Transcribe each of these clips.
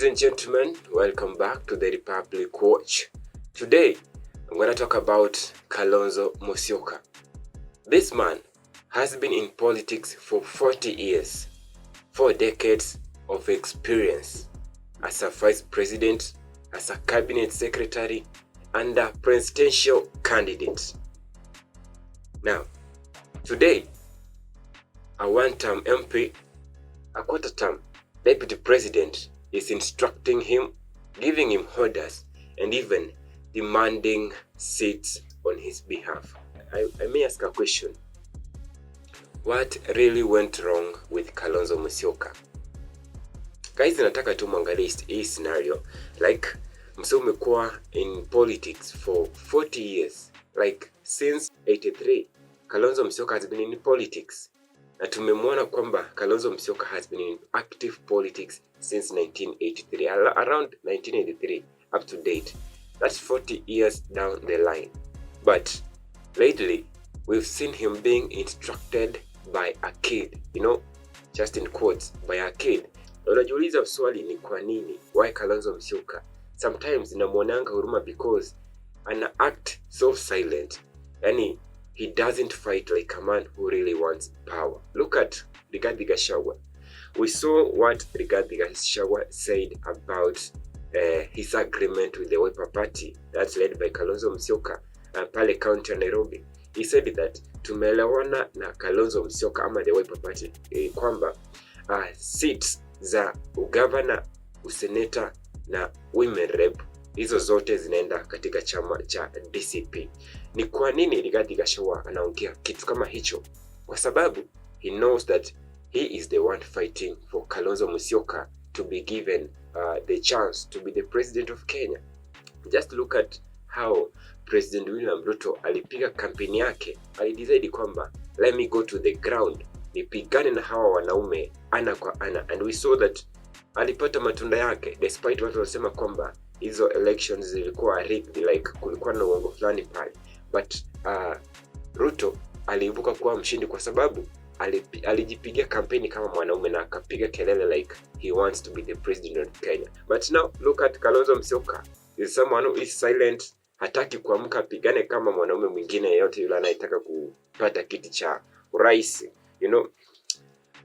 Ladies and gentlemen, welcome back to the Republic Watch. Today, I'm going to talk about Kalonzo Musyoka. This man has been in politics for 40 years, 4 decades of experience as a vice president, as a cabinet secretary, and a presidential candidate. Now, today, a one-term MP, a quarter-term deputy president is instructing him, giving him orders, and even demanding seats on his behalf. I may ask a question. What really went wrong with Kalonzo Musyoka? Guys, nataka tu muangalie hii scenario. Like, mse umekuwa in politics for 40 years. Like, since 83, Kalonzo Musyoka has been in politics. Na tumemwona kwamba Kalonzo Musyoka has been in active politics since 1983, around 1983 up to date. That's 40 years down the line. But lately, we've seen him being instructed by a kid, just in quotes, by a kid. Unajiuliza swali ni kwa nini? Why Kalonzo Musyoka? Sometimes inamuonanga huruma because ana act so silent. Yani, he doesn't fight like a man who really wants power. Look at Rigathi Gachagua. We saw what Rigathi Gachagua said about his agreement with the Wiper Party that's led by Kalonzo Musyoka pale county ya Nairobi. He said that tumeelewana na Kalonzo Musyoka ama the Wiper Party kwamba seats za ugavana, useneta na women rep hizo zote zinaenda katika chama cha DCP. Ni kwa nini Rigathi Gachagua anaongea kitu kama hicho? Kwa sababu he knows that he is the one fighting for Kalonzo Musyoka to be given the chance to be the president of Kenya. Just look at how President William Ruto alipiga kampeni yake. Alidecide kwamba let me go to the ground, nipigane na hawa wanaume ana kwa ana, and we saw that alipata matunda yake despite watu wasema kwamba hizo elections zilikuwa rigged, like kulikuwa na uongo fulani pale. But Ruto aliibuka kuwa mshindi kwa sababu alijipigia kampeni kama mwanaume na akapiga kelele like he wants to be the president of Kenya. But now look at Kalonzo Musyoka. Is someone who is silent, hataki kuamka pigane kama mwanaume mwingine yote yule anayetaka kupata kiti cha urais,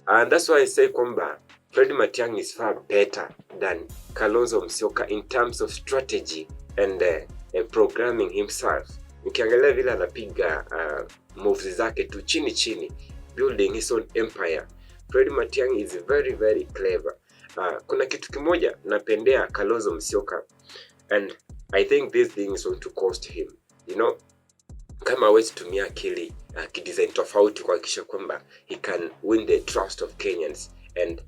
And that's why I say kwamba Fred Matiang'i is far better than Kalonzo Musyoka in terms of strategy and programming himself. Ukiangalia vile anapiga moves zake tu chini, building his own empire. Fred Matiang'i is very, very clever. Kuna kitu kimoja napendea Kalonzo Musyoka, and I think this thing is going to cost him. Kama hawezi tumia akili kidesign tofauti kuhakikisha kwamba he can win the trust of Kenyans and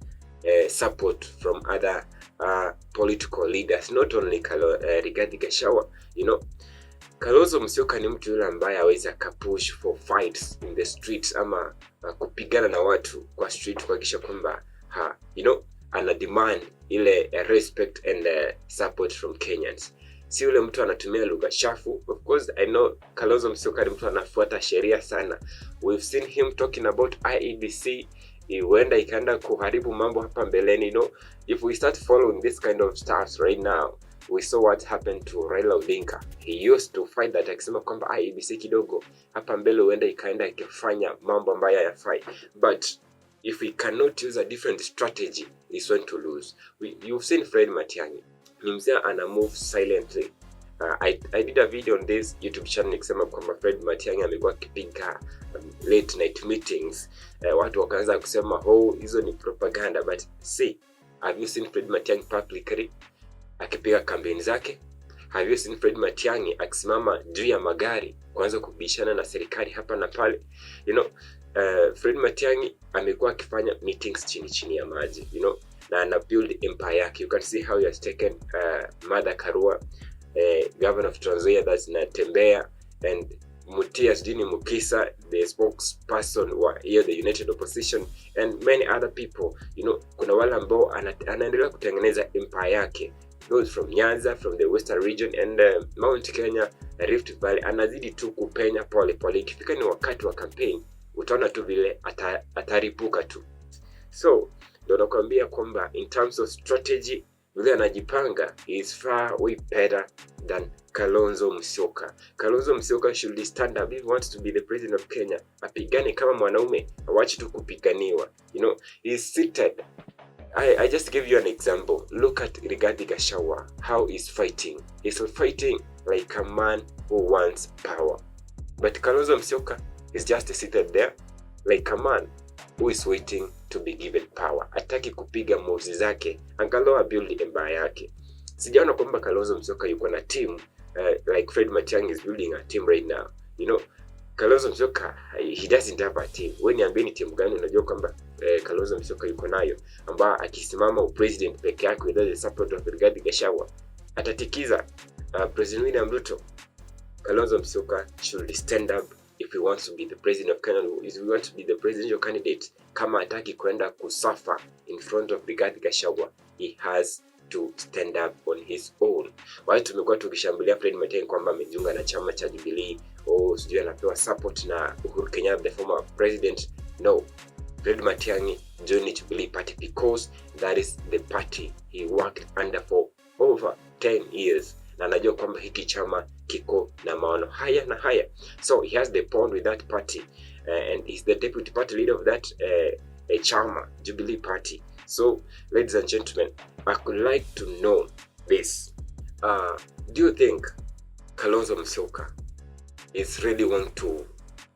support from other political leaders, not only Rigathi Gachagua. Kalonzo Musyoka ni mtu yule ambaye hawezi akapush for fights in the streets ama kupigana na watu kwa street kuhakikisha kwamba ana demand ile respect and support from Kenyans. Si yule mtu anatumia lugha chafu. Of course, I know Kalonzo Musyoka ni mtu anafuata sheria sana. We've seen him talking about IEBC. Huenda ikaenda kuharibu mambo hapa mbeleni. If we start following this kind of stuff right now, we saw what happened to Raila Odinga. He used to fight that akisema kwamba IEBC kidogo hapa mbele huenda ikaenda ikifanya mambo ambayo hayafai. But if we cannot use a different strategy, he's going to lose. You've seen Fred Matiang'i. Ni mzee ana move silently. I did a video on this YouTube channel nikisema kwamba Fred Matiang'i amekuwa akipiga late night meetings. Watu wakaanza kusema hizo ni propaganda, but see, have you seen Fred Matiang'i publicly akipiga kampeni zake? Have you seen Fred Matiang'i akisimama juu ya magari kuanza kubishana na serikali hapa na pale? Fred Matiang'i amekuwa akifanya meetings chini ya maji, na ana build empire yake. You can see how he has taken Martha Karua, governor of Trans Nzoia, that's Natembea, and Mutia Sdini Mukisa, the spokesperson wa the United Opposition, and many other people. Kuna wale ambao anaendelea kutengeneza empire yake. Those from Nyanza, from the Western region and Mount Kenya, Rift Valley, anazidi tu kupenya pole. Ikifika ni wakati wa campaign, utaona tu vile ataripuka tu. So, ndio nakwambia kwamba in terms of strategy, vile anajipanga, he is far way better than Kalonzo Musyoka. Kalonzo Musyoka should stand up if he wants to be the president of Kenya. Apigane kama mwanaume, awache tu kupiganiwa. You know, he is seated. I just give you an example. Look at Rigathi Gachagua, how he's fighting. He's fighting like a man who wants power. But Kalonzo Musyoka is just seated there like a man who is waiting to be given power. Hataki kupiga moves zake, angalau build empire yake. Sijaona kwamba Kalonzo Musyoka yuko na team like Fred Matiang'i is building a team right now. You know, Kalonzo Musyoka, he doesn't have a team. Wewe niambie ni team gani unajua kwamba Kalonzo Musyoka yuko nayo, ambao akisimama president peke yake without the support of Rigathi Gachagua atatikiza President William Ruto. Kalonzo Musyoka should stand up if he wants to be the president of Kenya. If he wants to be the presidential candidate, kama hataki kwenda kusuffer in front of Rigathi Gachagua, he has to stand up on his own. Watu tumekuwa tukishambulia Fred Matiang'i kwamba amejiunga na chama cha Jubilee, sijui anapewa support na Uhuru Kenyatta, the former president. No, Fred Matiang'i joined Jubilee party because that is the party he worked under for over 10 years. Na anajua kwamba hiki chama kiko na maono haya na haya. So he has the bond with that party and he's the deputy party leader of that chama, Jubilee party. So, ladies and gentlemen, I could like to know this. Do you think Kalonzo Musyoka is really want to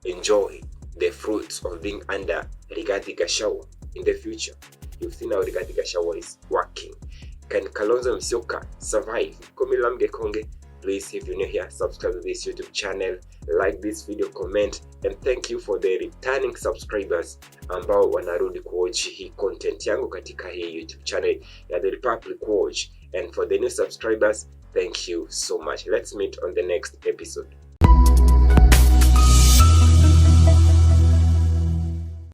enjoy the fruits of being under Rigathi Gachagua in the future? You've seen how Rigathi Gachagua is working. Can Kalonzo Musyoka survive? Komilamge Konge. Please, if you're new here, subscribe to this YouTube channel, like this video, comment, and thank you for the returning subscribers ambao wanarudi kuwatch hii content yangu katika hii YouTube channel ya The Republic Watch. And for the new subscribers, thank you so much. Let's meet on the next episode.